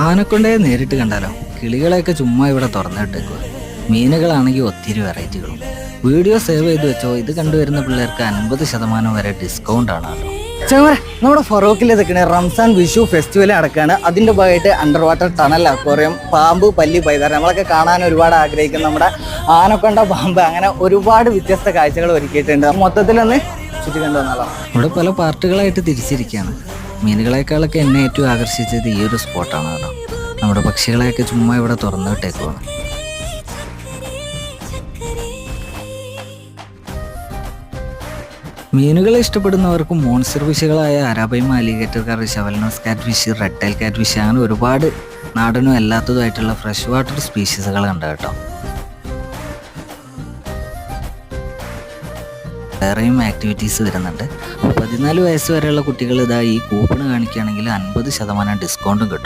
ആനക്കൊണ്ടേ നേരിട്ട് കണ്ടാലോ. കിളികളെയൊക്കെ ചുമ്മാ ഇവിടെ തുറന്നിട്ടേക്കുക. മീനുകളാണെങ്കിൽ ഒത്തിരി വെറൈറ്റികളും. വീഡിയോ സേവ് ചെയ്ത് വെച്ചോ. ഇത് കണ്ടുവരുന്ന പിള്ളേർക്ക് 50% വരെ ഡിസ്കൗണ്ട് ആണ് കേട്ടോ. ചങ്ങാരെ, നമ്മുടെ ഫറോക്കിൽ നിൽക്കുന്ന റംസാൻ വിഷു ഫെസ്റ്റിവൽ നടക്കുകയാണ്. അതിൻ്റെ ഭാഗമായിട്ട് അണ്ടർ വാട്ടർ ടണൽ അക്വേറിയം, പാമ്പ്, പല്ലി, പൈതർ, നമ്മളൊക്കെ കാണാൻ ഒരുപാട് ആഗ്രഹിക്കുന്ന നമ്മുടെ ആനക്കൊണ്ട പാമ്പ്, അങ്ങനെ ഒരുപാട് വ്യത്യസ്ത കാഴ്ചകൾ ഒരുക്കിയിട്ടുണ്ട്. മൊത്തത്തിലൊന്ന് ചുറ്റി കണ്ടുവന്നാലോ. ഇവിടെ പല പാർട്ടുകളായിട്ട് തിരിച്ചിരിക്കുകയാണ്. മീനുകളെക്കാളൊക്കെ എന്നെ ഏറ്റവും ആകർഷിച്ചത് ഈ ഒരു സ്പോട്ടാണ് കേട്ടോ. നമ്മുടെ പക്ഷികളെയൊക്കെ ചുമ്മാ ഇവിടെ തുറന്നു വിട്ടേക്കുവാണ്. മീനുകളെ ഇഷ്ടപ്പെടുന്നവർക്ക് മോൺസ്റ്റർ ഫിഷുകളായ അരാബൈമ, അലിഗേറ്റർ കറി, ഷവൽനോസ് കാറ്റ് ഫിഷ്, റെഡ് ടൈൽ കാറ്റ് ഫിഷ്, അങ്ങനെ ഒരുപാട് നാടനും അല്ലാത്തതുമായിട്ടുള്ള ഫ്രഷ് വാട്ടർ സ്പീഷീസുകൾ ഉണ്ട് കേട്ടോ. വേറെയും ആക്ടിവിറ്റീസ് വരുന്നുണ്ട്. 14 വയസ്സ് വരെയുള്ള കുട്ടികൾ ഇതാ ഈ കൂപ്പൺ കാണിക്കുകയാണെങ്കിൽ 50% ഡിസ്കൗണ്ടും കിട്ടും.